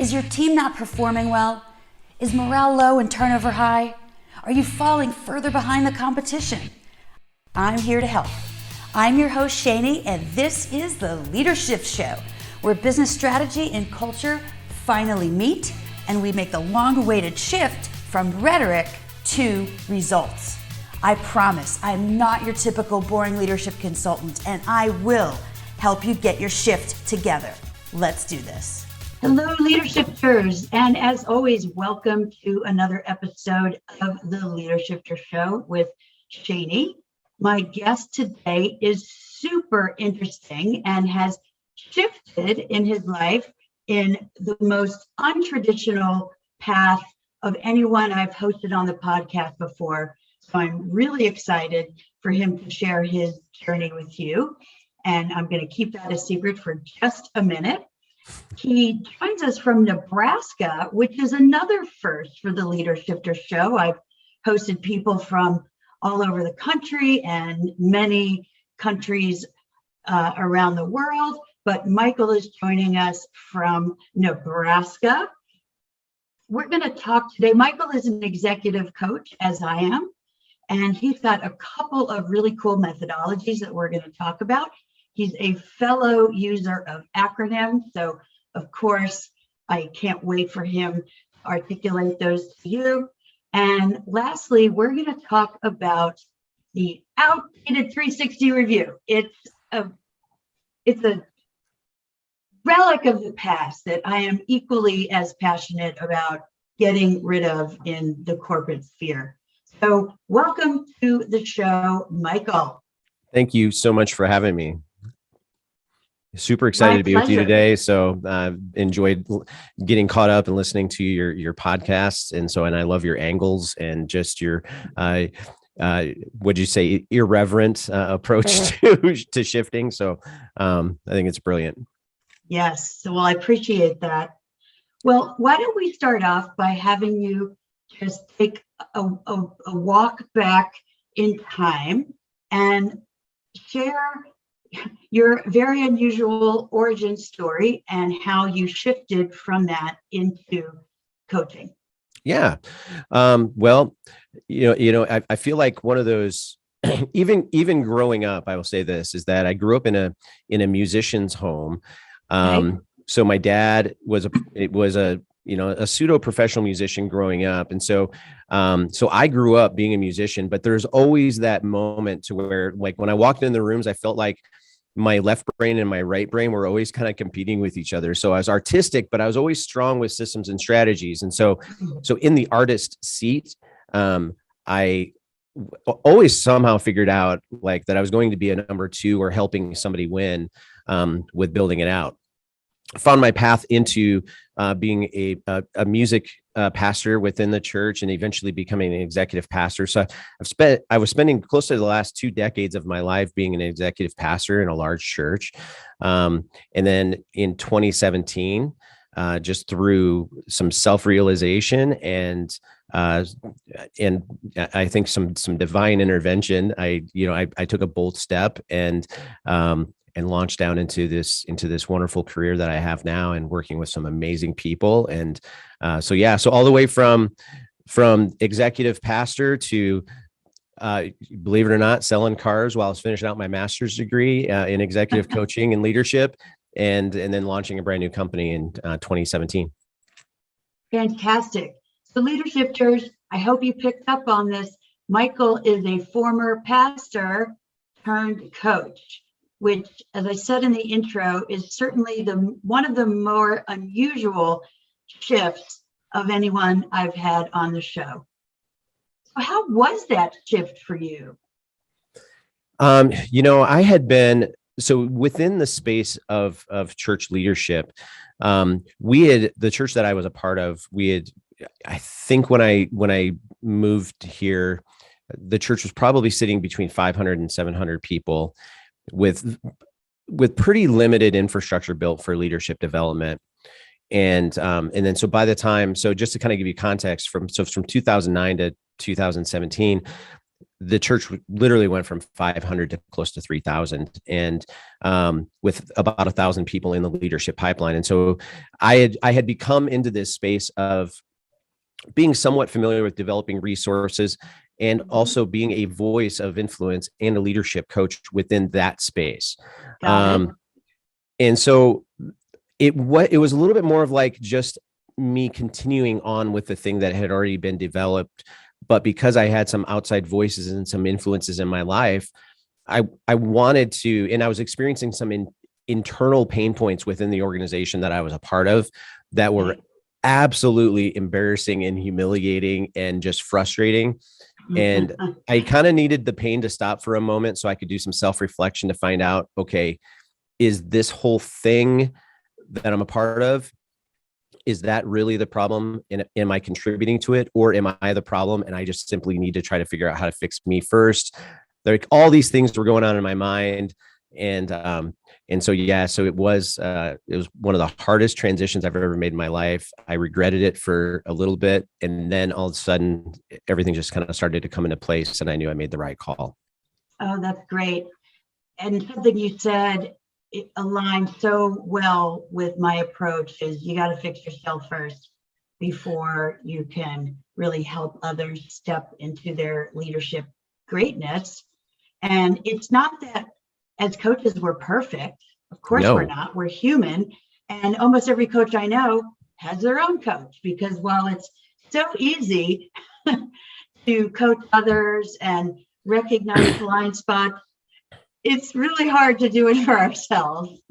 Is your team not performing well? Is morale low and turnover high? Are you falling further behind the competition? I'm here to help. I'm your host, Shani, and this is the Leadership Show, where business strategy and culture finally meet, and we make the long-awaited shift from rhetoric to results. I promise I'm not your typical boring leadership consultant, and I will help you get your shift together. Let's do this. Hello, Leadershipers, and as always, welcome to another episode of the Leadership Show with Shani. My guest today is super interesting and has shifted in his life in the most untraditional path of anyone I've hosted on the podcast before. So I'm really excited for him to share his journey with you. And I'm going to keep that a secret for just a minute. He joins us from Nebraska, which is another first for the Leadership Show. I've hosted people from all over the country and many countries around the world, but Michael is joining us from Nebraska. We're going to talk today. Michael is an executive coach, as I am, and he's got a couple of really cool methodologies that we're going to talk about. He's a fellow user of acronyms, so of course, I can't wait for him to articulate those to you. And lastly, we're going to talk about the outdated 360 review. It's a relic of the past that I am equally as passionate about getting rid of in the corporate sphere. So welcome to the show, Michael. Thank you so much for having me. Super excited to be with you today. So enjoyed getting caught up and listening to your podcasts. And I love your angles and just your, what'd you say, irreverent approach to shifting. So I think it's brilliant. Yes. Well, I appreciate that. Well, why don't we start off by having you just take a walk back in time and share your very unusual origin story and how you shifted from that into coaching. Yeah. Well, I feel like one of those, even growing up, I will say this, is that I grew up in a musician's home. Okay. So my dad was a pseudo professional musician growing up. And so I grew up being a musician, but there's always that moment to where, like, when I walked in the rooms, I felt like my left brain and my right brain were always kind of competing with each other. So I was artistic, but I was always strong with systems and strategies. And so in the artist seat, I always somehow figured out like that I was going to be a number two or helping somebody win with building it out. Found my path into being a music pastor within the church and eventually becoming an executive pastor. So I was spending close to the last 2 decades of my life being an executive pastor in a large church. And then in 2017, just through some self-realization and I think some divine intervention, I took a bold step and launched down into this wonderful career that I have now and working with some amazing people. And so all the way from executive pastor to, believe it or not, selling cars while I was finishing out my master's degree in executive coaching and leadership, and then launching a brand new company in 2017. Fantastic. So Leadershipers, I hope you picked up on this. Michael is a former pastor turned coach, which, as I said in the intro, is certainly one of the more unusual shifts of anyone I've had on the show. So how was that shift for you? I had been, so within the space of church leadership, the church that I was a part of, I think when I moved here, the church was probably sitting between 500 and 700 people with pretty limited infrastructure built for leadership development. And then, so by the time, so just to kind of give you context from 2009 to 2017, the church literally went from 500 to close to 3,000, and with about 1,000 people in the leadership pipeline. And so I had become into this space of being somewhat familiar with developing resources and also being a voice of influence and a leadership coach within that space. Got it. And so it was a little bit more of like just me continuing on with the thing that had already been developed. But because I had some outside voices and some influences in my life, I wanted to, and I was experiencing some internal pain points within the organization that I was a part of that were absolutely embarrassing and humiliating and just frustrating. And I kind of needed the pain to stop for a moment so I could do some self-reflection to find out, okay, is this whole thing that I'm a part of, is that really the problem? And am I contributing to it, or am I the problem? And I just simply need to try to figure out how to fix me first. Like all these things were going on in my mind. And so, yeah, so it was one of the hardest transitions I've ever made in my life. I regretted it for a little bit. And then all of a sudden, everything just kind of started to come into place. And I knew I made the right call. Oh, that's great. And something you said, it aligns so well with my approach, is you got to fix yourself first before you can really help others step into their leadership greatness. And it's not that as coaches we're perfect. Of course we're not. We're human. And almost every coach I know has their own coach, because while it's so easy to coach others and recognize blind spots, it's really hard to do it for ourselves.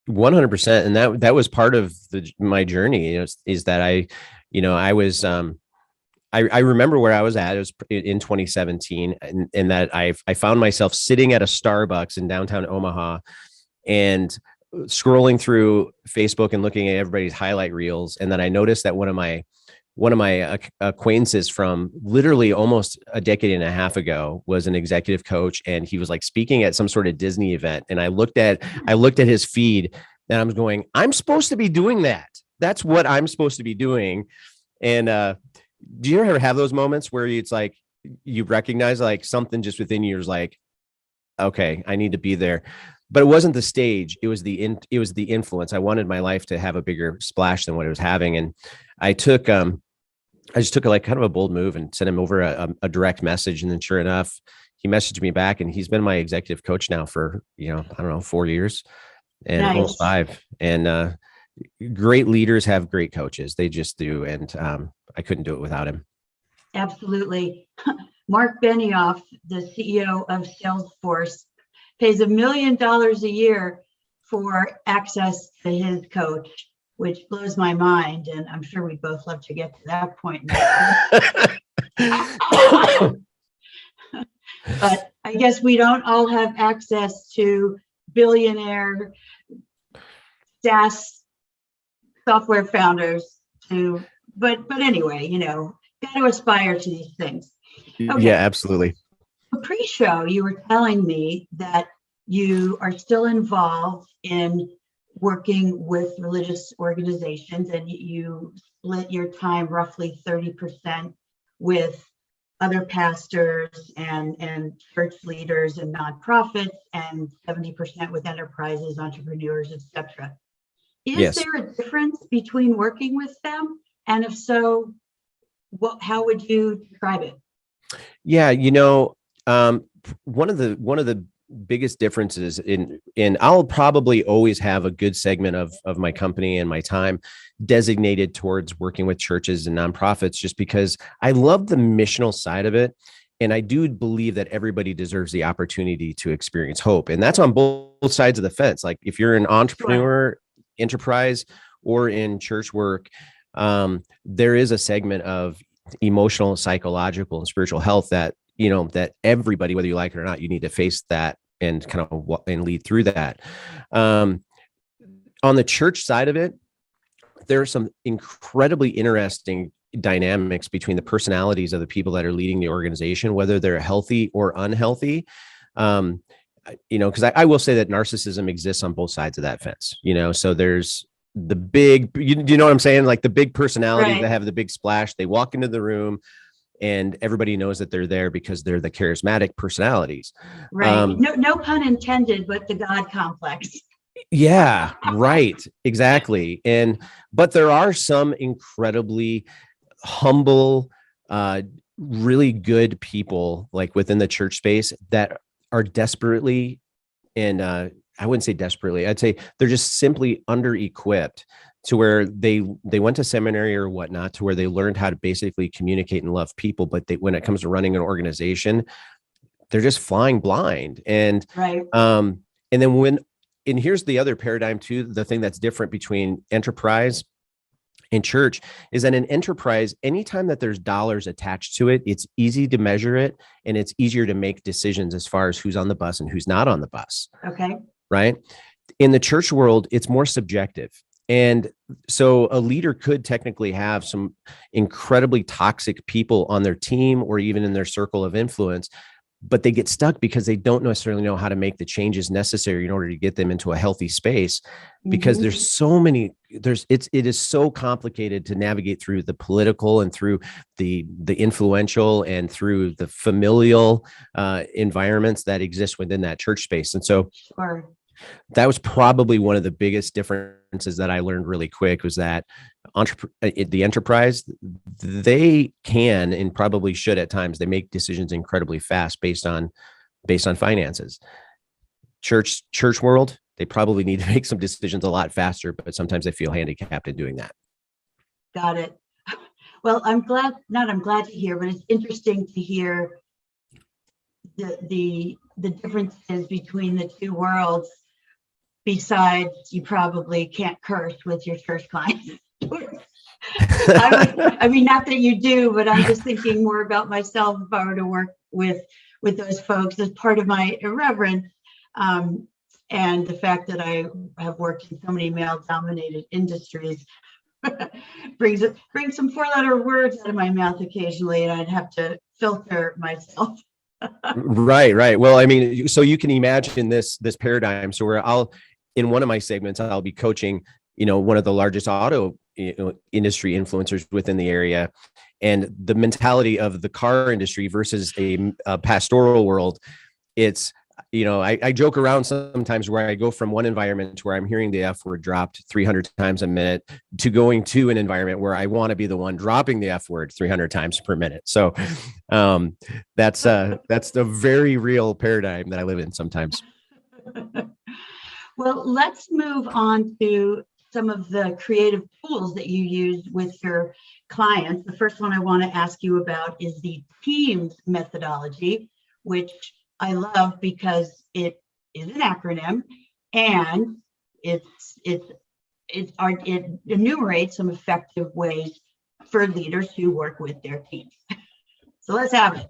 100%. And that was part of my journey, is that I remember where I was at. It was in 2017, and that I found myself sitting at a Starbucks in downtown Omaha and scrolling through Facebook and looking at everybody's highlight reels. And then I noticed that one of my acquaintances from literally almost a decade and a half ago was an executive coach, and he was like speaking at some sort of Disney event. And I looked at his feed, and I was going, I'm supposed to be doing that. That's what I'm supposed to be doing. And do you ever have those moments where it's like you recognize like something just within you is like, okay, I need to be there? But it wasn't the stage. It was the influence. I wanted my life to have a bigger splash than what it was having. And I just took like kind of a bold move and sent him over a direct message. And then sure enough, he messaged me back, and he's been my executive coach now for, I don't know, 4 years and Nice. almost 5. And great leaders have great coaches. They just do. And I couldn't do it without him. Absolutely. Mark Benioff, the CEO of Salesforce, pays $1 million a year for access to his coach, which blows my mind. And I'm sure we'd both love to get to that point. But I guess we don't all have access to billionaire SaaS software founders but anyway, got to aspire to these things. Okay. Yeah, absolutely. Pre-show, you were telling me that you are still involved in working with religious organizations, and you split your time roughly 30% with other pastors and church leaders and nonprofits, and 70% with enterprises, entrepreneurs, etc. Is there a difference between working with them? And if so, how would you describe it? Yeah, one of the biggest differences in I'll probably always have a good segment of my company and my time designated towards working with churches and nonprofits, just because I love the missional side of it. And I do believe that everybody deserves the opportunity to experience hope. And that's on both sides of the fence. Like if you're an entrepreneur, enterprise, or in church work, there is a segment of emotional, psychological, and spiritual health that that everybody, whether you like it or not, you need to face that and kind of and lead through that. On the church side of it, there are some incredibly interesting dynamics between the personalities of the people that are leading the organization, whether they're healthy or unhealthy. Because I will say that narcissism exists on both sides of that fence. So there's the big, you know what I'm saying? Like the big personalities that have the big splash. They walk into the room and everybody knows that they're there because they're the charismatic personalities. Right. No pun intended, but the God complex. Yeah, right. Exactly. But there are some incredibly humble, really good people like within the church space that are desperately, and I wouldn't say desperately, I'd say they're just simply under-equipped to where they went to seminary or whatnot, to where they learned how to basically communicate and love people. But when it comes to running an organization, they're just flying blind. And right. And then and here's the other paradigm too, the thing that's different between enterprise and church is that in enterprise, anytime that there's dollars attached to it, it's easy to measure it, and it's easier to make decisions as far as who's on the bus and who's not on the bus. Okay. Right. In the church world, it's more subjective. And so a leader could technically have some incredibly toxic people on their team or even in their circle of influence, but they get stuck because they don't necessarily know how to make the changes necessary in order to get them into a healthy space, because there's so many, it is so complicated to navigate through the political and through the influential and through the familial environments that exist within that church space. And so that was probably one of the biggest differences that I learned really quick, was that the enterprise, they can and probably should at times, they make decisions incredibly fast based on finances. Church world, they probably need to make some decisions a lot faster, but sometimes they feel handicapped in doing that. Got it. Well, I'm glad to hear, but it's interesting to hear the differences between the two worlds. Besides, you probably can't curse with your church clients. I mean, not that you do, but I'm just thinking more about myself if I were to work with those folks as part of my irreverent. And the fact that I have worked in so many male-dominated industries brings some four-letter words out of my mouth occasionally, and I'd have to filter myself. Right. Well, I mean, so you can imagine this paradigm. So where in one of my segments, I'll be coaching, one of the largest auto industry influencers within the area, and the mentality of the car industry versus a pastoral world. It's, I joke around sometimes where I go from one environment where I'm hearing the F word dropped 300 times a minute to going to an environment where I want to be the one dropping the F word 300 times per minute. So that's the very real paradigm that I live in sometimes. Well, let's move on to some of the creative tools that you use with your clients. The first one I want to ask you about is the T.E.A.M.S methodology, which I love because it is an acronym, and it enumerates some effective ways for leaders who work with their teams. So let's have it.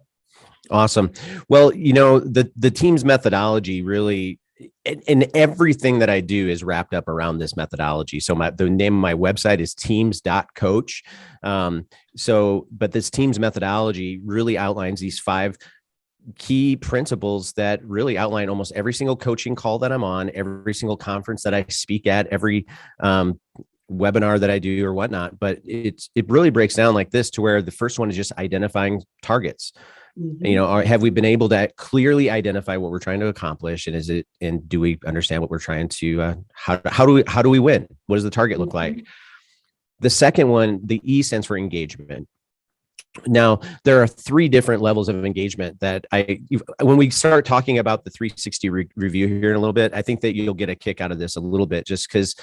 Awesome. Well, the T.E.A.M.S methodology really, and everything that I do is wrapped up around this methodology. So the name of my website is teams.coach. But this T.E.A.M.S methodology really outlines these 5 key principles that really outline almost every single coaching call that I'm on, every single conference that I speak at, every webinar that I do or whatnot. But it really breaks down like this, to where the first one is just identifying targets. Have we been able to clearly identify what we're trying to accomplish, and do we understand what we're trying to, how do we win? What does the target look like? The second one, the E, stands for engagement. Now, there are 3 different levels of engagement that when we start talking about the 360 review here in a little bit, I think that you'll get a kick out of this a little bit, just because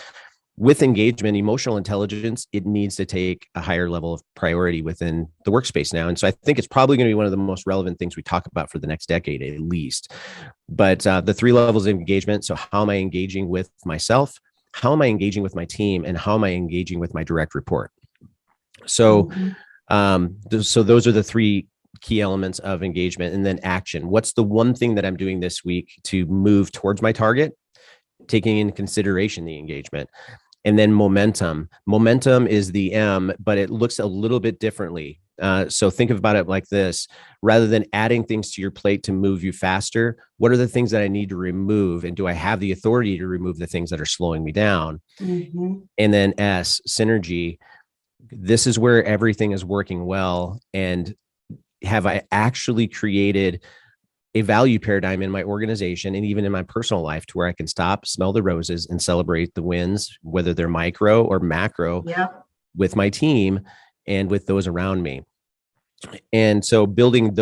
with engagement, emotional intelligence, it needs to take a higher level of priority within the workspace now. And so I think it's probably going to be one of the most relevant things we talk about for the next decade, at least. But the 3 levels of engagement. So how am I engaging with myself? How am I engaging with my team? And how am I engaging with my direct report? So, so those are the 3 key elements of engagement. And then action. What's the one thing that I'm doing this week to move towards my target? Taking into consideration the engagement. And then momentum. Momentum is the M, but it looks a little bit differently. So think about it like this: rather than adding things to your plate to move you faster, what are the things that I need to remove? And do I have the authority to remove the things that are slowing me down? And then S, synergy. This is where everything is working well. And have I actually created a value paradigm in my organization and even in my personal life to where I can stop, smell the roses, and celebrate the wins, whether they're micro or macro, with my team and with those around me. And so building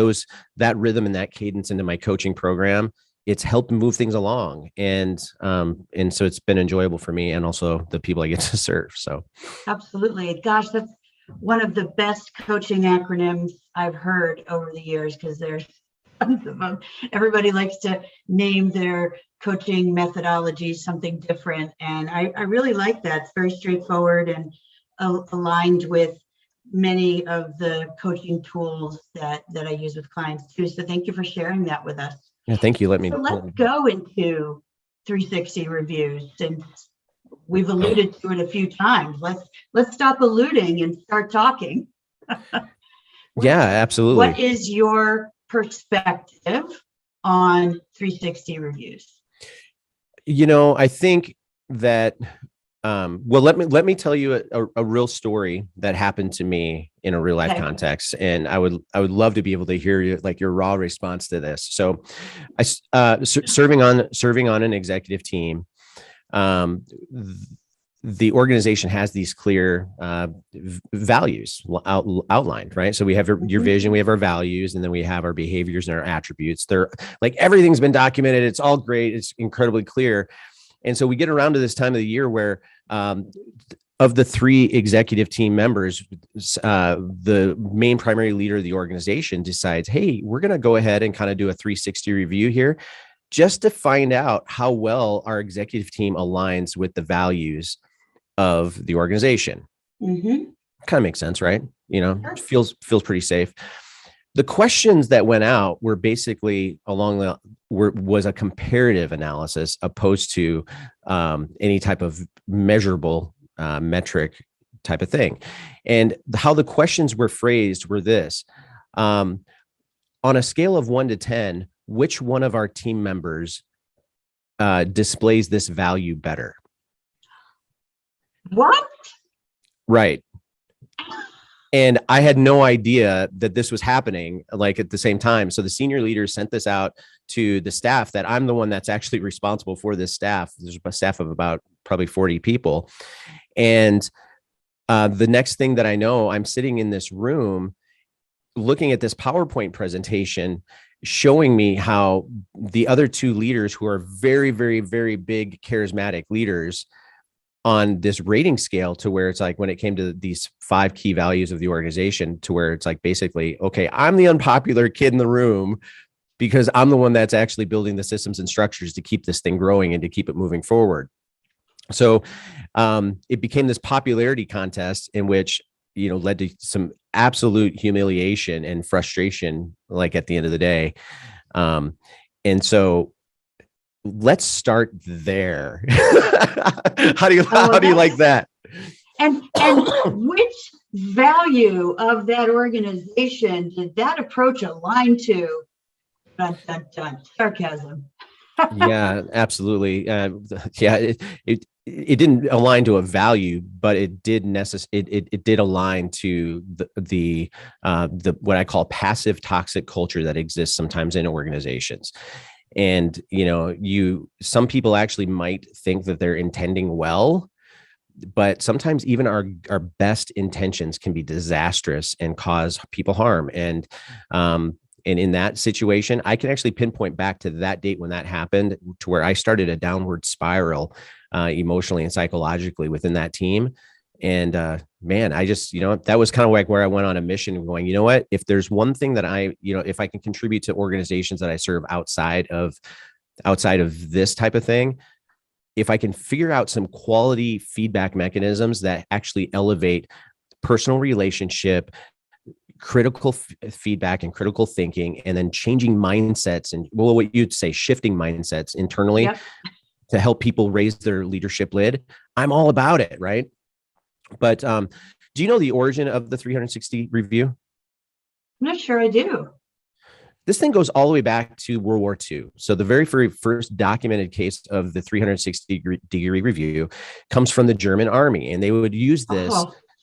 that rhythm and that cadence into my coaching program, it's helped move things along. And so it's been enjoyable for me and also the people I get to serve. So absolutely. Gosh, that's one of the best coaching acronyms I've heard over the years, because there's tons of them. Everybody likes to name their coaching methodology something different. And I really like that. It's very straightforward and aligned with many of the coaching tools that I use with clients too. So thank you for sharing that with us. Yeah, thank you. So let's go into 360 reviews, since we've alluded to it a few times. Let's stop alluding and start talking. Yeah, absolutely. What is your perspective on 360 reviews? I think that well, let me tell you a real story that happened to me in a real life context, and I would love to be able to hear your raw response to this. So, serving on an executive team, the organization has these clear values outlined, right? So we have your vision, we have our values, and then we have our behaviors and our attributes. They're like, everything's been documented. It's all great. It's incredibly clear. And so we get around to this time of the year where of the 3 executive team members, the main primary leader of the organization decides, hey, we're going to go ahead and kind of do a 360 review here, just to find out how well our executive team aligns with the values of the organization. Kind of makes sense, right? Feels pretty safe. The questions that went out were basically was a comparative analysis opposed to any type of measurable metric type of thing. And how the questions were phrased were this: on a scale of 1 to 10, which one of our team members displays this value better? What? Right. And I had no idea that this was happening at the same time. So the senior leaders sent this out to the staff, that I'm the one that's actually responsible for this staff. There's a staff of about probably 40 people. And the next thing that I know, I'm sitting in this room looking at this PowerPoint presentation showing me how the other 2 leaders, who are very, very, very big charismatic leaders, on this rating scale, to where it's like, when it came to these 5 key values of the organization, to where it's like, basically, okay, I'm the unpopular kid in the room because I'm the one that's actually building the systems and structures to keep this thing growing and to keep it moving forward. So it became this popularity contest, in which, led to some absolute humiliation and frustration, at the end of the day. And so let's start there. How do you like that? And which value of that organization did that approach align to? Dun, dun, dun. Sarcasm. Yeah, absolutely. It didn't align to a value, but it did it did align to the what I call passive toxic culture that exists sometimes in organizations. And, some people actually might think that they're intending well, but sometimes even our best intentions can be disastrous and cause people harm. And in that situation, I can actually pinpoint back to that date when that happened, to where I started a downward spiral emotionally and psychologically within that team. And man, I just, that was kind of like where I went on a mission, going, if there's one thing that if I can contribute to organizations that I serve outside of this type of thing, if I can figure out some quality feedback mechanisms that actually elevate personal relationship, critical feedback and critical thinking, and then changing mindsets and, well, what you'd say, shifting mindsets internally to help people raise their leadership lid, I'm all about it. Right. But do you know the origin of the 360 review? I'm not sure I do. This thing goes all the way back to World War II. So the very first documented case of the 360-degree review comes from the German army. And they would use this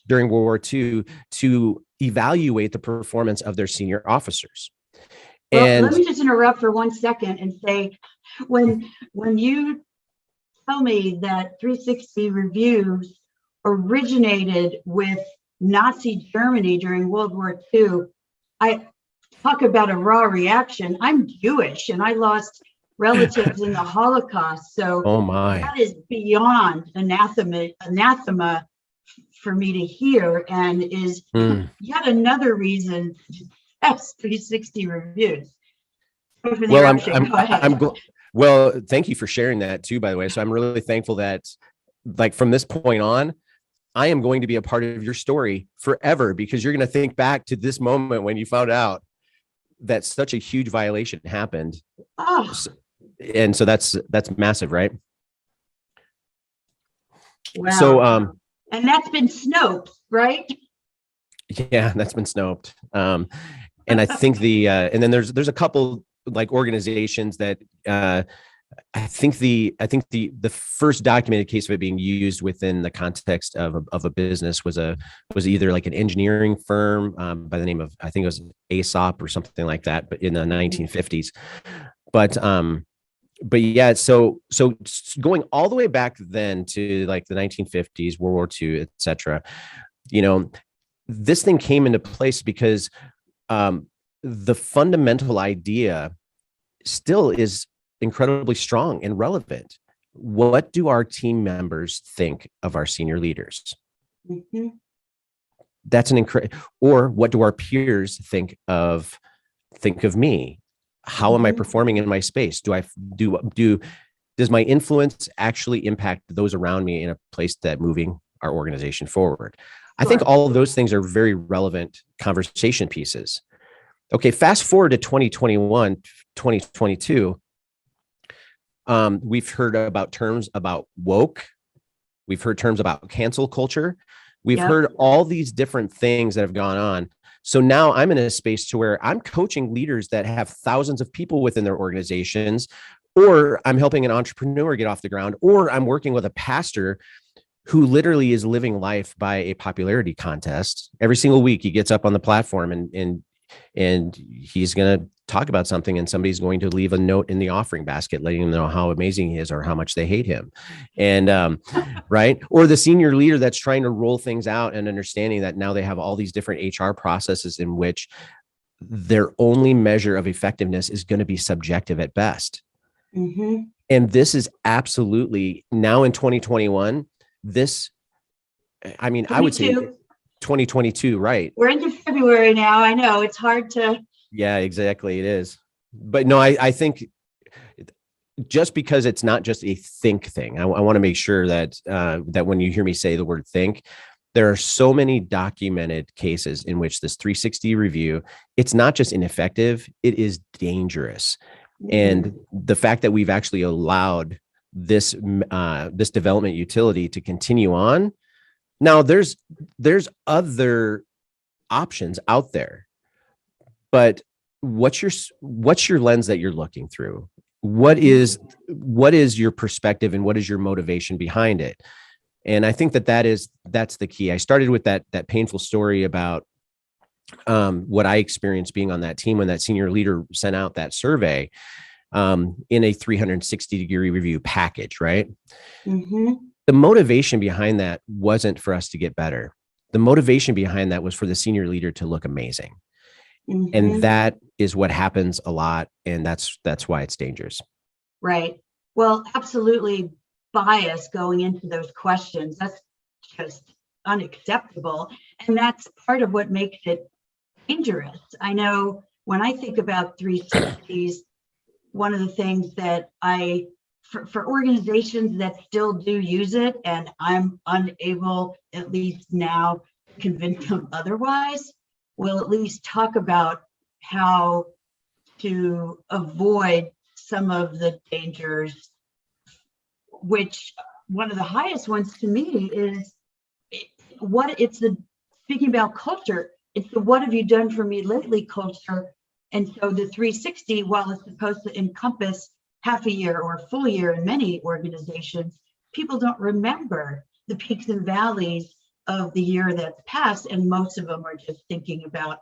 during World War II to evaluate the performance of their senior officers. Well, And let me just interrupt for 1 second and say, when you tell me that 360 reviews originated with Nazi Germany during World War II, I talk about a raw reaction. I'm Jewish and I lost relatives in the Holocaust. So oh my, that is beyond anathema for me to hear, and is yet another reason to test 360 reviews. well, well, thank you for sharing that too, by the way. So I'm really thankful that, like, from this point on, I am going to be a part of your story forever, because you're going to think back to this moment when you found out that such a huge violation happened. Oh. And so that's massive, right? Wow. So, and that's been Snopes, right? Yeah, that's been Snoped. And I think and then there's a couple like organizations that, I think the first documented case of it being used within the context of a business was either like an engineering firm by the name of, I think it was Aesop or something like that, but in the 1950s. But yeah, so going all the way back then to like the 1950s, World War II, et cetera, this thing came into place because the fundamental idea still is incredibly strong and relevant. What do our team members think of our senior leaders? Mm-hmm. That's or what do our peers think of me? How am I performing in my space? Does my influence actually impact those around me in a place that moving our organization forward? I think all of those things are very relevant conversation pieces. Okay, fast forward to 2021, 2022. We've heard about terms about woke. We've heard terms about cancel culture. We've heard all these different things that have gone on. So now I'm in a space to where I'm coaching leaders that have thousands of people within their organizations, or I'm helping an entrepreneur get off the ground, or I'm working with a pastor who literally is living life by a popularity contest. Every single week he gets up on the platform and he's going to talk about something, and somebody's going to leave a note in the offering basket letting him know how amazing he is or how much they hate him. And right, or the senior leader that's trying to roll things out and understanding that now they have all these different HR processes in which their only measure of effectiveness is going to be subjective at best. Mm-hmm. And this is absolutely now in 2021. I would say 2022, right? We're into February now. I know it's hard to. Yeah, exactly. It is. But no, I think just because it's not just a think thing, I want to make sure that when you hear me say the word think, there are so many documented cases in which this 360 review, it's not just ineffective, it is dangerous. Mm-hmm. And the fact that we've actually allowed this development utility to continue on. Now there's other options out there, but what's your lens that you're looking through? What is your perspective and what is your motivation behind it? And I think that's the key. I started with that painful story about what I experienced being on that team when that senior leader sent out that survey in a 360-degree review package, right? Mm-hmm. The motivation behind that wasn't for us to get better. The motivation behind that was for the senior leader to look amazing. Mm-hmm. And that is what happens a lot. And that's why it's dangerous. Right. Well, absolutely bias going into those questions. That's just unacceptable. And that's part of what makes it dangerous. I know when I think about 360s, one of the things that for organizations that still do use it, and I'm unable, at least now, to convince them otherwise, we'll at least talk about how to avoid some of the dangers, which one of the highest ones to me is speaking about culture, it's the what have you done for me lately culture. And so the 360, while it's supposed to encompass half a year or a full year in many organizations, people don't remember the peaks and valleys of the year that's passed, and most of them are just thinking about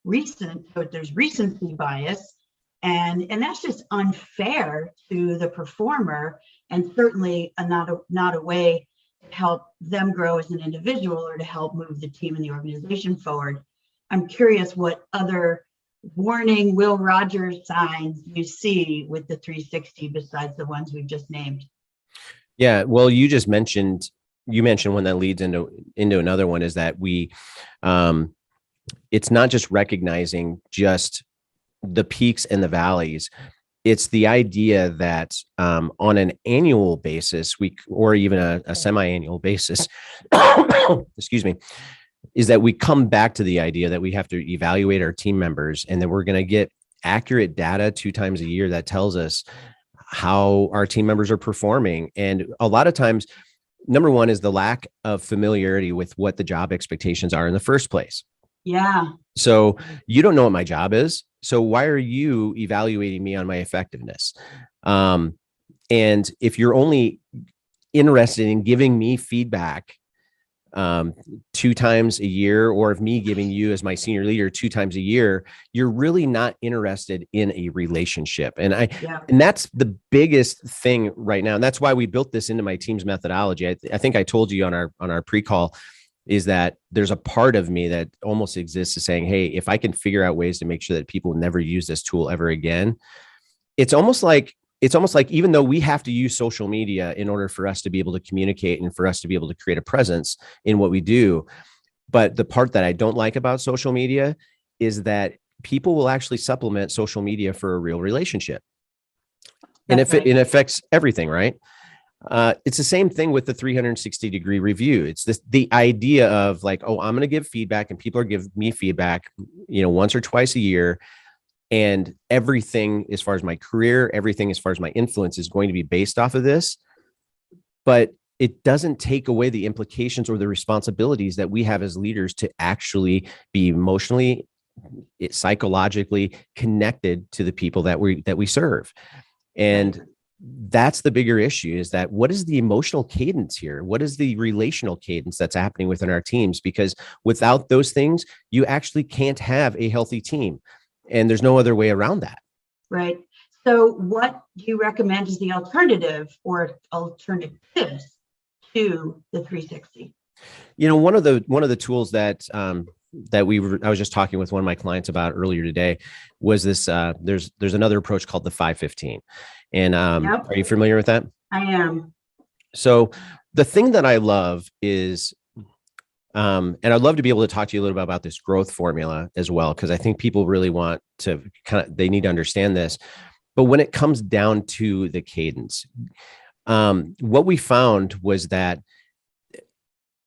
recent, but there's recency bias, and that's just unfair to the performer, and certainly not a way to help them grow as an individual or to help move the team and the organization forward. I'm curious what other warning Will Rogers signs you see with the 360 besides the ones we've just named. Yeah, well, you mentioned one that leads into another one, is that it's not just recognizing just the peaks and the valleys. It's the idea that on an annual basis, or even a semi-annual basis, excuse me, is that we come back to the idea that we have to evaluate our team members, and that we're going to get accurate data 2 times a year that tells us how our team members are performing. And a lot of times, number one is the lack of familiarity with what the job expectations are in the first place. Yeah. So you don't know what my job is. So why are you evaluating me on my effectiveness? And if you're only interested in giving me feedback 2 times a year, or of me giving you as my senior leader 2 times a year, you're really not interested in a relationship. And and that's the biggest thing right now. And that's why we built this into my team's methodology. I think I told you on our pre-call, is that there's a part of me that almost exists as saying, hey, if I can figure out ways to make sure that people never use this tool ever again, it's almost like even though we have to use social media in order for us to be able to communicate and for us to be able to create a presence in what we do. But the part that I don't like about social media is that people will actually supplement social media for a real relationship. And if it affects everything, right? It's the same thing with the 360-degree review. It's the idea of like, oh, I'm going to give feedback, and people are giving me feedback, once or twice a year. And everything as far as my career, everything as far as my influence is going to be based off of this. But it doesn't take away the implications or the responsibilities that we have as leaders to actually be emotionally, psychologically connected to the people that we serve. And that's the bigger issue, is that what is the emotional cadence here? What is the relational cadence that's happening within our teams? Because without those things, you actually can't have a healthy team. And there's no other way around that. Right. So what do you recommend is the alternative or alternatives to the 360? One of the tools that I was just talking with one of my clients about earlier today was this. There's another approach called the 5-15. And Are you familiar with that? I am. So the thing that I love is, and I'd love to be able to talk to you a little bit about this growth formula as well, because I think people really want to they need to understand this. But when it comes down to the cadence, what we found was that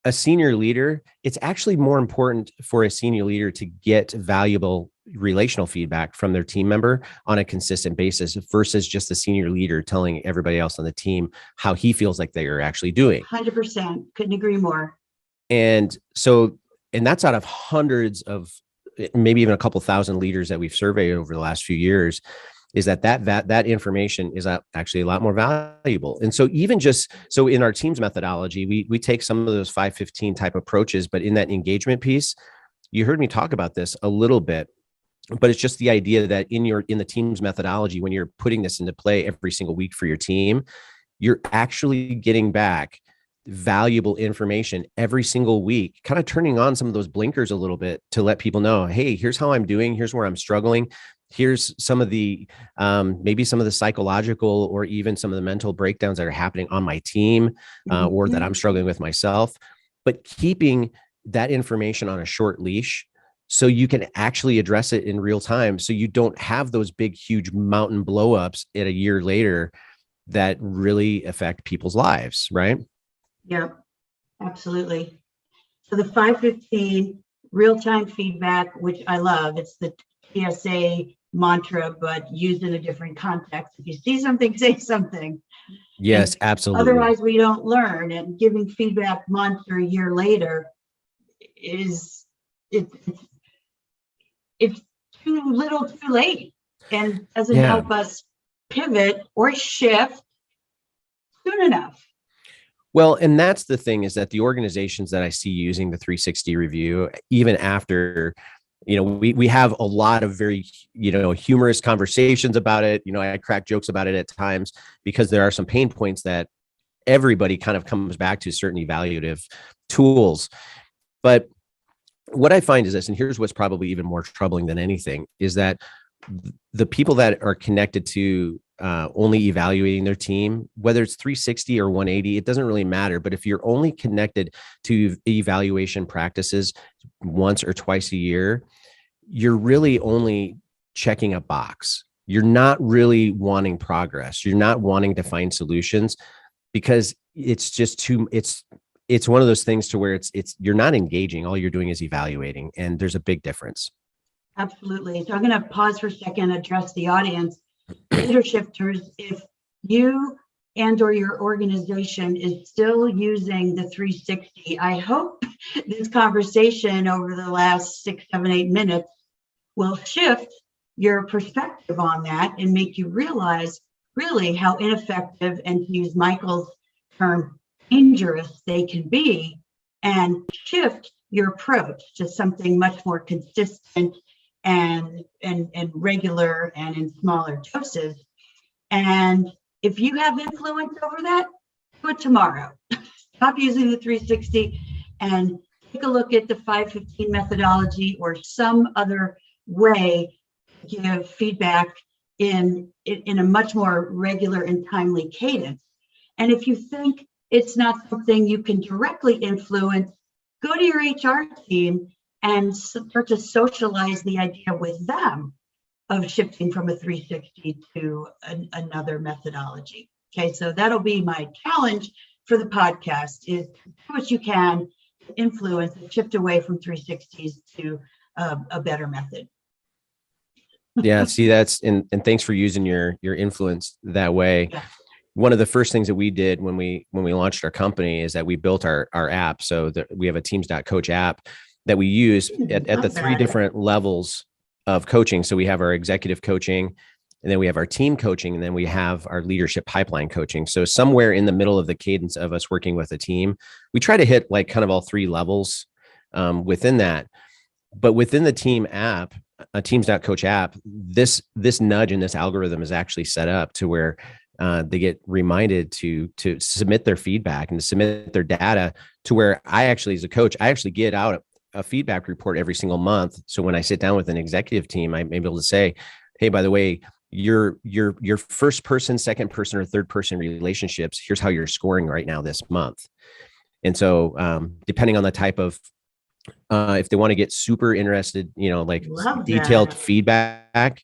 a senior leader, it's actually more important for a senior leader to get valuable relational feedback from their team member on a consistent basis versus just the senior leader telling everybody else on the team how he feels like they are actually doing. 100%. Couldn't agree more. And that's out of hundreds of, maybe even a couple thousand leaders that we've surveyed over the last few years, is that information is actually a lot more valuable. And so even so in our team's methodology, we take some of those 5-15 type approaches, but in that engagement piece, you heard me talk about this a little bit, but it's just the idea that in the team's methodology, when you're putting this into play every single week for your team, you're actually getting back valuable information every single week, kind of turning on some of those blinkers a little bit to let people know, hey, here's how I'm doing. Here's where I'm struggling. Here's some of the, maybe some of the psychological or even some of the mental breakdowns that are happening on my team, or that I'm struggling with myself, but keeping that information on a short leash so you can actually address it in real time. So you don't have those big, huge mountain blowups a year later that really affect people's lives. Right. Yeah, absolutely. So the 5-15 real-time feedback, which I love, it's the TSA mantra, but used in a different context. If you see something, say something. Yes, and absolutely. Otherwise, we don't learn. And giving feedback months or a year later it's too little, too late, and doesn't help us pivot or shift soon enough. Well, and that's the thing, is that the organizations that I see using the 360 review, even after, we have a lot of very, humorous conversations about it. I crack jokes about it at times because there are some pain points that everybody kind of comes back to, certain evaluative tools. But what I find is this, and here's what's probably even more troubling than anything, is that the people that are connected to only evaluating their team, whether it's 360 or 180, it doesn't really matter. But if you're only connected to evaluation practices once or twice a year, you're really only checking a box. You're not really wanting progress. You're not wanting to find solutions, because it's just it's one of those things to where it's you're not engaging. All you're doing is evaluating, and there's a big difference. Absolutely. So I'm going to pause for a second, address the audience. Leadershifters, if you and or your organization is still using the 360, I hope this conversation over the last 6, 7, 8 minutes will shift your perspective on that and make you realize really how ineffective, and to use Michael's term, dangerous they can be, and shift your approach to something much more consistent and regular and in smaller doses. And if you have influence over that, do it tomorrow. Stop using the 360 and take a look at the 515 methodology or some other way to give feedback in a much more regular and timely cadence. And if you think it's not something you can directly influence, go to your HR team and start to socialize the idea with them of shifting from a 360 to another methodology. Okay, so that'll be my challenge for the podcast, is do what you can to influence and shift away from 360s to a better method. Yeah, see, and thanks for using your influence that way. Yeah. One of the first things that we did when we launched our company is that we built our app. So we have a T.E.A.M.S.coach app that we use at the 3 different levels of coaching. So we have our executive coaching, and then we have our team coaching, and then we have our leadership pipeline coaching. So somewhere in the middle of the cadence of us working with a team, we try to hit like kind of all 3 levels within that. But within the team app, a T.E.A.M.S.coach app, this nudge and this algorithm is actually set up to where they get reminded to submit their feedback and to submit their data, to where I actually, as a coach, I actually get out a feedback report every single month. So when I sit down with an executive team, I'm able to say, hey, by the way, your first person, second person, or third person relationships, here's how you're scoring right now this month. And so depending on the type of, if they want to get super interested, like detailed feedback,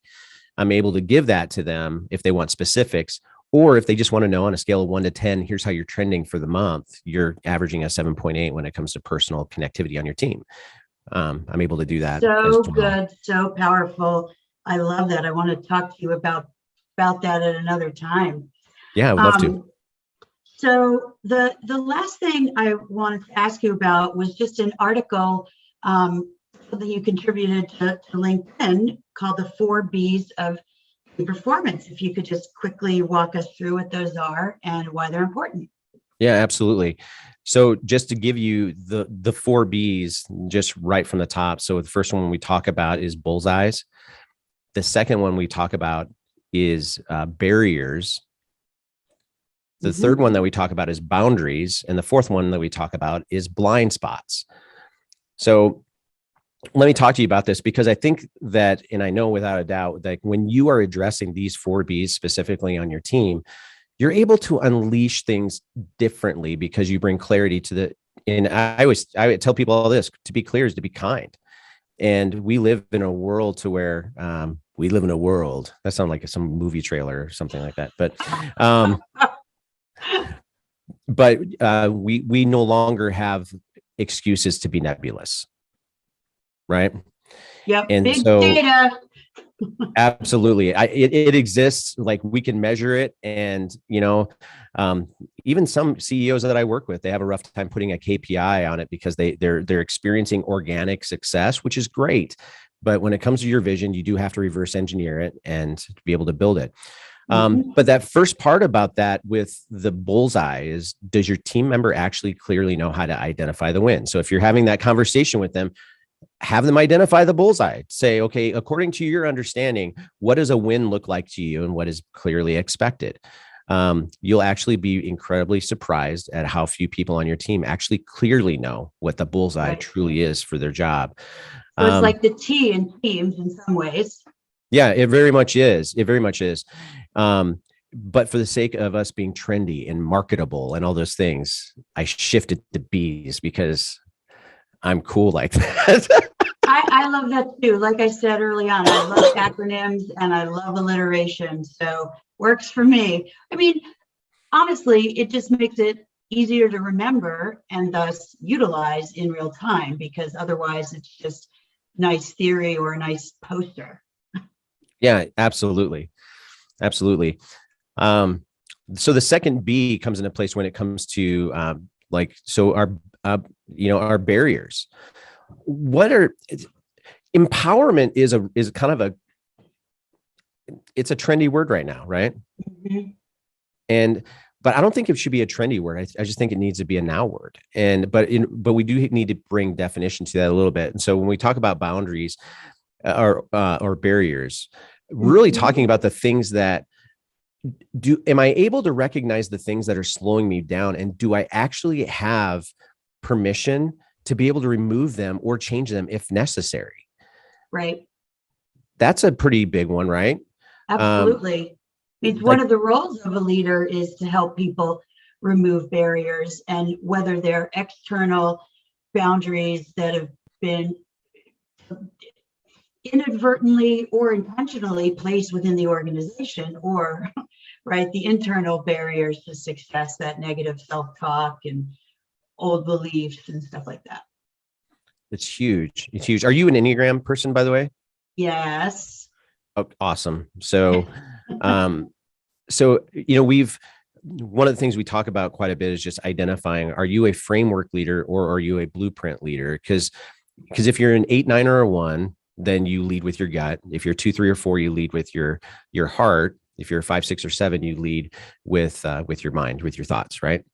I'm able to give that to them if they want specifics. Or if they just want to know on a scale of 1 to 10, here's how you're trending for the month. You're averaging a 7.8 when it comes to personal connectivity on your team. I'm able to do that. So good, so powerful. I love that. I want to talk to you about that at another time. Yeah, I would love to. So the last thing I wanted to ask you about was just an article that you contributed to LinkedIn called The 4 Bs of Performance. If you could just quickly walk us through what those are and why they're important. Yeah, absolutely. So just to give you the 4 Bs just right from the top. So the first one we talk about is bullseyes. The second one we talk about is barriers. The third one that we talk about is boundaries. And the fourth one that we talk about is blind spots. So let me talk to you about this, because I think that, and I know without a doubt that when you are addressing these 4 Bs specifically on your team, you're able to unleash things differently because you bring clarity to the, and I would tell people all this, to be clear is to be kind. And we live in a world to where that sounds like some movie trailer or something like that. But we no longer have excuses to be nebulous. Right. Yep. And big so, data. Absolutely. It exists, like we can measure it. And, even some CEOs that I work with, they have a rough time putting a KPI on it because they're experiencing organic success, which is great. But when it comes to your vision, you do have to reverse engineer it and be able to build it. But that first part about that with the bullseye is, does your team member actually clearly know how to identify the win? So if you're having that conversation with them, have them identify the bullseye. Say, okay, according to your understanding, what does a win look like to you and what is clearly expected? You'll actually be incredibly surprised at how few people on your team actually clearly know what the bullseye truly is for their job. So it's like the T in T.E.A.M.S in some ways. Yeah, it very much is. It very much is. But for the sake of us being trendy and marketable and all those things, I shifted to B's because I'm cool like that. I love that too. Like I said early on, I love acronyms and I love alliteration. So works for me. I mean, honestly, it just makes it easier to remember and thus utilize in real time, because otherwise it's just nice theory or a nice poster. Yeah, absolutely. Absolutely. So the second B comes into place when it comes to our barriers. Empowerment is kind of it's a trendy word right now, right? Mm-hmm. But I don't think it should be a trendy word. I just think it needs to be a now word. But we do need to bring definition to that a little bit. And so when we talk about boundaries or barriers, really talking about the things that am I able to recognize the things that are slowing me down? And do I actually have permission to be able to remove them or change them if necessary? Right. That's a pretty big one, right? Absolutely. It's one of the roles of a leader is to help people remove barriers, and whether they're external boundaries that have been inadvertently or intentionally placed within the organization, or the internal barriers to success, that negative self-talk and old beliefs and stuff like that. It's huge. It's huge. Are you an Enneagram person, by the way? Yes. Oh, awesome. So, one of the things we talk about quite a bit is just identifying, are you a framework leader or are you a blueprint leader? Because if you're an 8, 9, or a 1, then you lead with your gut. If you're 2, 3, or 4, you lead with your heart. If you're 5, 6, or 7, you lead with your mind, with your thoughts, right?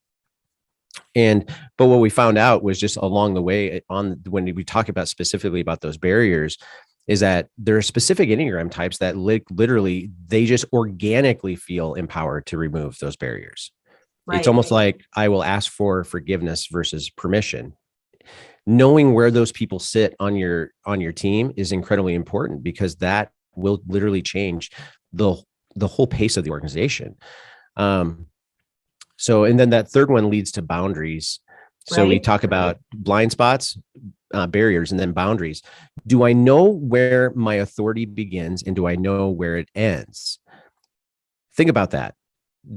But what we found out was just along the way when we talk about specifically about those barriers, is that there are specific Enneagram types that literally they just organically feel empowered to remove those barriers. Right. It's almost like I will ask for forgiveness versus permission. Knowing where those people sit on your team is incredibly important, because that will literally change the whole pace of the organization. And then that third one leads to boundaries. So we talk about blind spots, barriers, and then boundaries. Do I know where my authority begins and do I know where it ends? Think about that.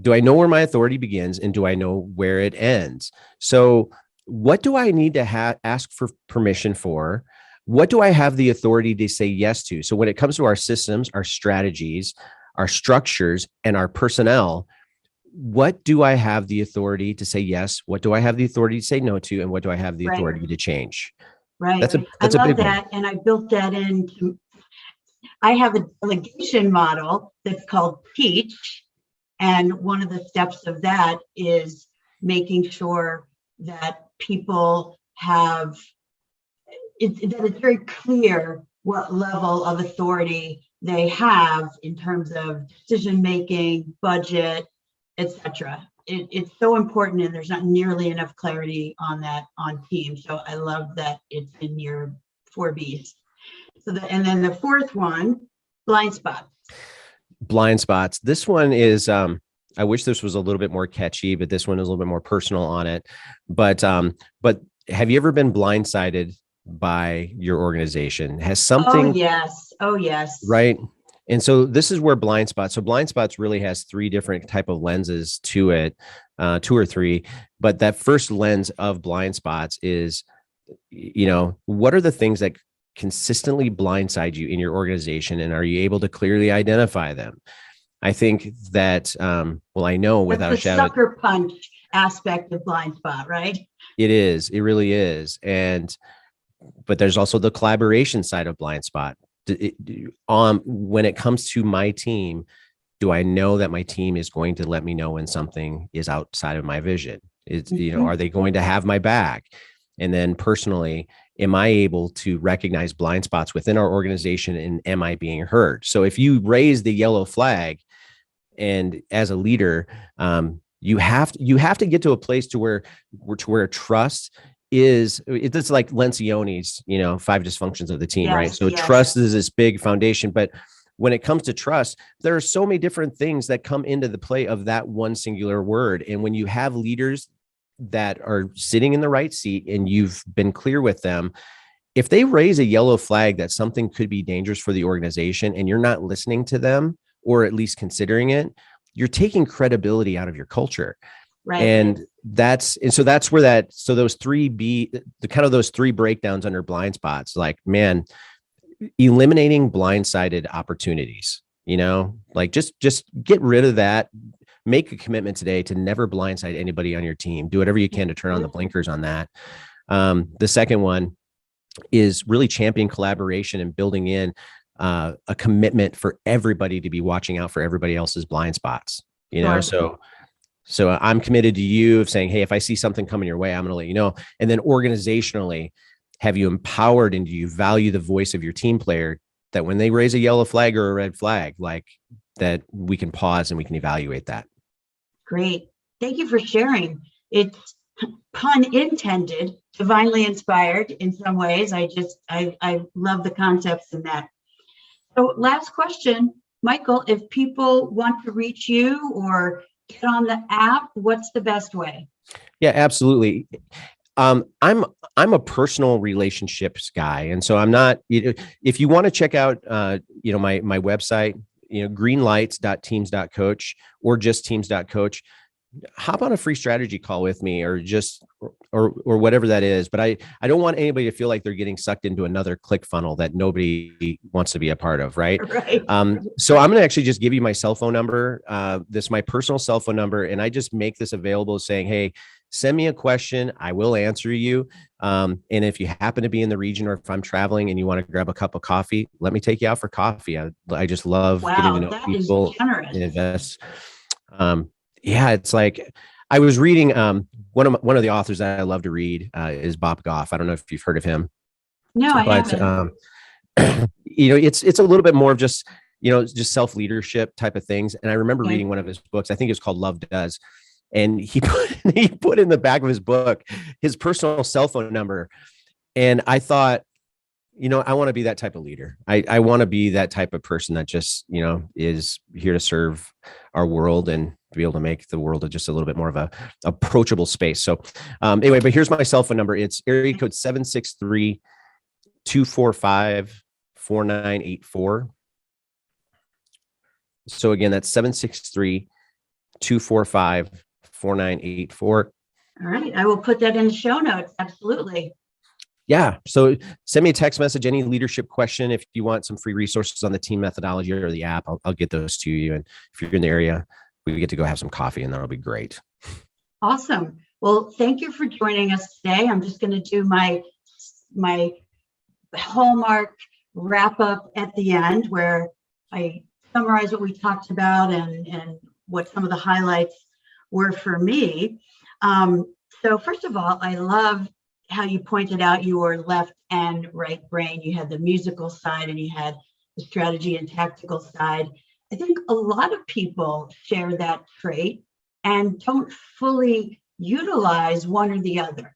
Do I know where my authority begins and do I know where it ends? So what do I need to ask for permission for? What do I have the authority to say yes to? So when it comes to our systems, our strategies, our structures, and our personnel, what do I have the authority to say yes? What do I have the authority to say no to? And what do I have the authority to change? Right. That's a big one. And I built that into, I have a delegation model that's called Teach. And one of the steps of that is making sure that people have, that it's very clear what level of authority they have in terms of decision-making, budget, etc. It's so important, and there's not nearly enough clarity on that on T.E.A.M.S. So I love that it's in your 4 B's. And then the fourth one, blind spots. Blind spots. This one is, I wish this was a little bit more catchy, but this one is a little bit more personal on it. But have you ever been blindsided by your organization? Has something? Oh, yes. Right. And so this is where blind spots. So blind spots really has 3 different type of lenses to it, 2 or 3. But that first lens of blind spots is, what are the things that consistently blindside you in your organization, and are you able to clearly identify them? I think that, I know without a shadow, sucker punch aspect of blind spot, right? It is. It really is. But there's also the collaboration side of blind spot. When it comes to my team, Do I know that my team is going to let me know when something is outside of my vision? Are they going to have my back? And then personally, am I able to recognize blind spots within our organization, and am I being heard? So if you raise the yellow flag, and as a leader, you have to get to a place to where trust is. It's like Lencioni's, 5 dysfunctions of the team, right? So trust is this big foundation, but when it comes to trust, there are so many different things that come into the play of that one singular word. And when you have leaders that are sitting in the right seat and you've been clear with them, if they raise a yellow flag that something could be dangerous for the organization and you're not listening to them, or at least considering it, you're taking credibility out of your culture. Right. And so those 3 breakdowns under blind spots, like, man, eliminating blindsided opportunities, like just get rid of that. Make a commitment today to never blindside anybody on your team. Do whatever you can to turn on the blinkers on that. The second one is really champion collaboration and building in a commitment for everybody to be watching out for everybody else's blind spots, Sure. So I'm committed to you of saying, hey, if I see something coming your way, I'm going to let you know. And then organizationally, have you empowered and do you value the voice of your team player, that when they raise a yellow flag or a red flag, like that, we can pause and we can evaluate that. Great. Thank you for sharing. It's pun intended, divinely inspired in some ways. I love the concepts in that. So last question, Michael, if people want to reach you or get on the app, what's the best way? Yeah, absolutely. I'm a personal relationships guy. And so I'm not, if you want to check out, my website, greenlights.teams.coach or just teams.coach, hop on a free strategy call with me, or whatever that is. But I don't want anybody to feel like they're getting sucked into another click funnel that nobody wants to be a part of. Right. Right. So I'm going to actually just give you my cell phone number. This is my personal cell phone number. And I just make this available saying, hey, send me a question. I will answer you. And if you happen to be in the region, or if I'm traveling and you want to grab a cup of coffee, let me take you out for coffee. I just love getting to know people and invest. Yeah, it's like I was reading one of the authors that I love to read is Bob Goff. I don't know if you've heard of him. No, I haven't. It's a little bit more of just self-leadership type of things. And I remember reading one of his books. I think it's called Love Does. And he put in the back of his book his personal cell phone number. And I thought, I want to be that type of leader. I want to be that type of person that just, is here to serve our world and be able to make the world just a little bit more of a approachable space. So anyway, but here's my cell phone number. It's area code 763-245-4984. So again, that's 763-245-4984. All right. I will put that in the show notes. Absolutely. Yeah. So send me a text message, any leadership question. If you want some free resources on the team methodology or the app, I'll get those to you. And if you're in the area, we get to go have some coffee, and that'll be great. Awesome. Well, thank you for joining us today. I'm just going to do my hallmark wrap up at the end, where I summarize what we talked about and what some of the highlights were for me. So first of all, I love how you pointed out your left and right brain. You had the musical side and you had the strategy and tactical side. I think a lot of people share that trait and don't fully utilize one or the other.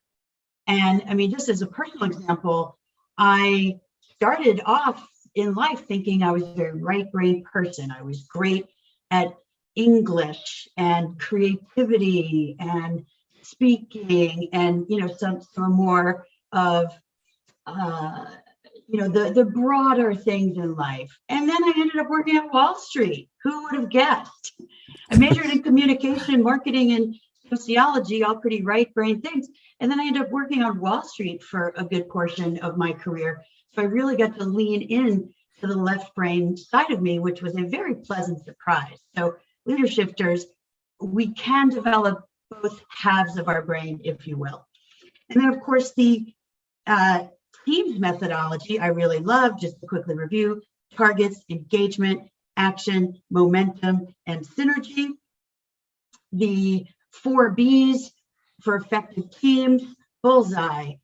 And I mean, just as a personal example, I started off in life thinking I was a very right brain person. I was great at English and creativity and speaking and, some more of, the broader things in life. And then I ended up working at Wall Street. Who would have guessed? I majored in communication, marketing, and sociology, all pretty right brain things. And then I ended up working on Wall Street for a good portion of my career. So I really got to lean in to the left brain side of me, which was a very pleasant surprise. So leadershifters, we can develop both halves of our brain, if you will. And then, of course, the T.E.A.M.S methodology I really love. Just to quickly review: targets, engagement, action, momentum, and synergy. The 4 B's for effective teams: bullseye,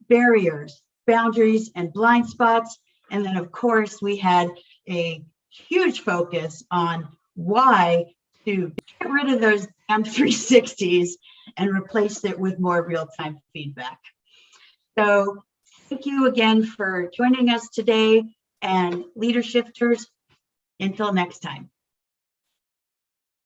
barriers, boundaries, and blind spots. And then, of course, we had a huge focus on why to get rid of those damn 360s and replace it with more real-time feedback. So thank you again for joining us today, and Leadershifters, until next time.